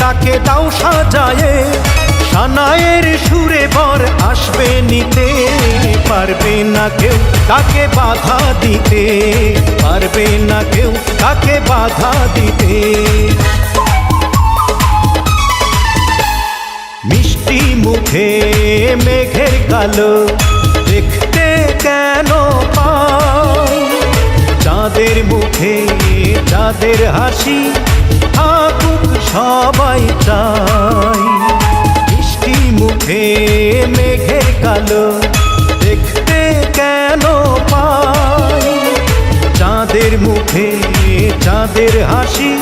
তাকে দাও সাজায়ে, সানায়ের সুরে বর আসবে নিতে। পারবে না কেউ তাকে বাধা দিতে, পারবে না কেউ তাকে বাধা দিতে। মিষ্টি মুখে মেঘের কালো দেখতে কেন পাই, চাঁদের মুখে চাঁদের হাসি থাকুক সবাই চাই। মিষ্টি মুখে মেঘের কালো দেখতে কেন পাই, চাঁদের মুখে চাঁদের হাসি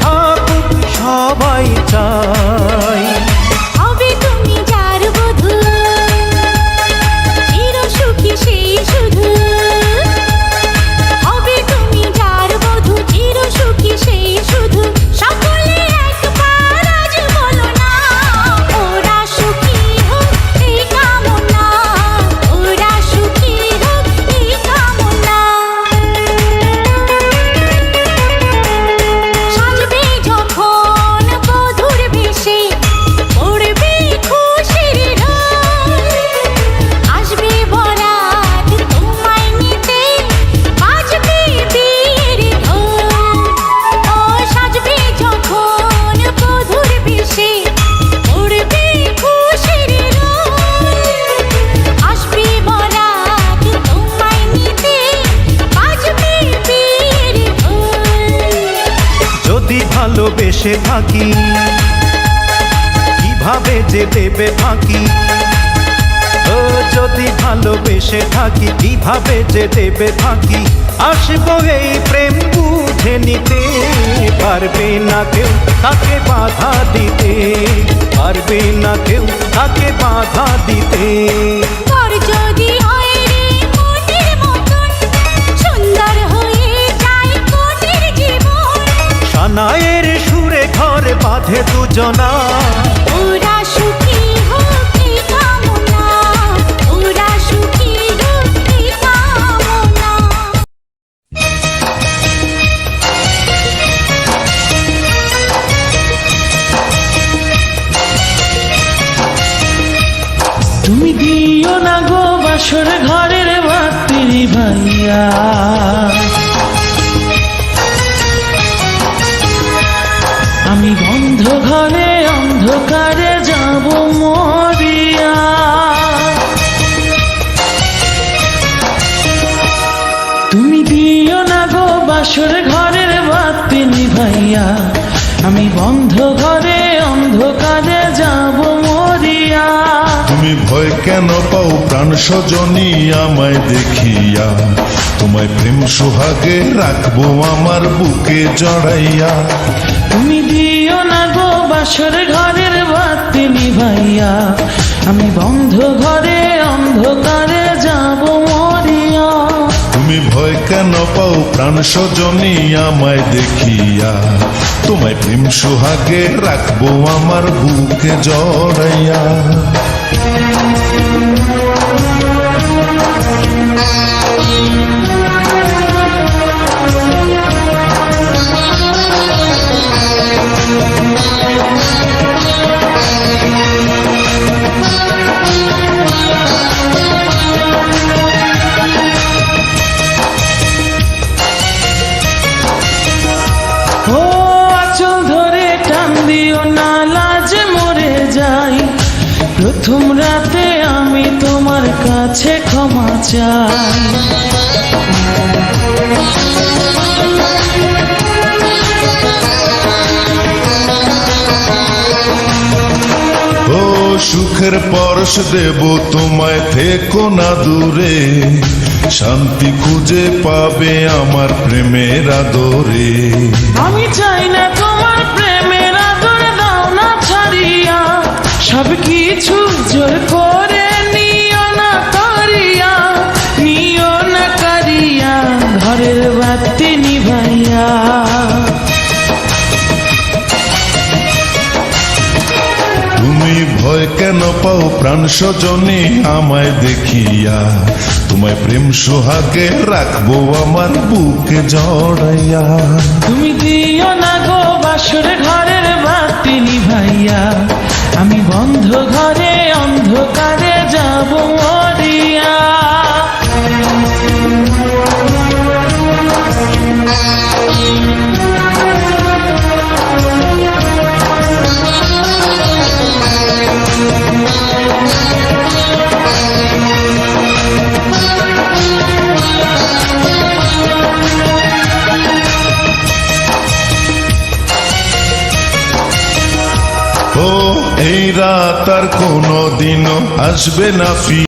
থাকুক সবাই চাই। হবে তুমি যার বধূ, চির সুখী সেই শুধু। হবে তুমি যার বধূ, চির সুখী সেই শুধু। সকলে একবার আজ বলো না, ওরা সুখী হোক এই কামনা, ওরা সুখী হোক এই কামনা। সাজবে যখন বধূর বেশে, পড়বে খুশির রোল। আসবে বরাত তোমায় নিতে, বাজবে বিয়ের ঢোল। ও সাজবে যখন বধূর বেশে, পড়বে খুশির রোল। আসবে বরাত তোমায় নিতে, বাজবে বিয়ের ঢোল। যদি ভালোবেসে থাকি কিভাবে যে দেবে ফাঁকি, ও যদি ভালোবেসে থাকি কিভাবে যে দেবে ফাঁকি। আসবো এই প্রেম বুঝে নিতে, পারবে না কেউ তাকে বাধা দিতে, পারবে না কেউ তাকে বাধা দিতে। তোর যদি হয় রে মনের মতন, সুন্দর হয়ে যায় কোটির জীবন। সানায়ের সুরে ঘর বাঁধে দুজনা, ওরা সুখী হোক এই কামনা, ওরা সুখী হোক এই কামনা। তুমি দিও না গো বাসর ঘরের বাতি ভাইয়া, আমি বন্ধ ঘরে অন্ধকারে যাব মরিয়া। তুমি দিও না গো বাসর ঘরের বাতি ভাইয়া, আমি বন্ধ ঘরে অন্ধকারে যাব মরিয়া। তুমি ভয় কেন পাও প্রাণ সজনী আমায় দেখিয়া, তোমায় প্রেম সোহাগে রাখবো আমার বুকে জড়াইয়া। তুমি দিও না গো বাসর ঘরের বাতি ভাইয়া, আমি বন্ধ ঘরে অন্ধকারে যাব মরিয়া। তুমি ভয় কেন পাও প্রাণ সজনী আমায় দেখিয়া, তোমায় প্রেম সোহাগে রাখবো আমার বুকে জড়াইয়া। ও আঁচল ধরে টান দিও না, লাজ মরে যাই। প্রথম রাতে আমি তোমার কাছে ক্ষমা চাই। ও সুখের পরশ দেব তোমায়, থেকো না দূরে। শান্তি খুঁজে পাবে আমার প্রেমের আদরে। আমি চাই না তোমার প্রেমের আদর, দাও না ছাড়িয়া। সব কিছু জোর করে নিও না করিয়া, নিও না করিয়া ঘরের বাতি নিভাইয়া। তুমি ভয় কেন পাও প্রাণ সজনী আমায় দেখিয়া, তোমায় প্রেম সোহাগে রাখবো আমার বুকে জড়াইয়া। তুমি দিও না গো বাসর ঘরের বাতি বাতি নিভাইয়া আমি বন্ধ ঘরে অন্ধকারে যাব মরিয়া। ও এই রাত আর কোনো দিনও আসবে না ফিরে।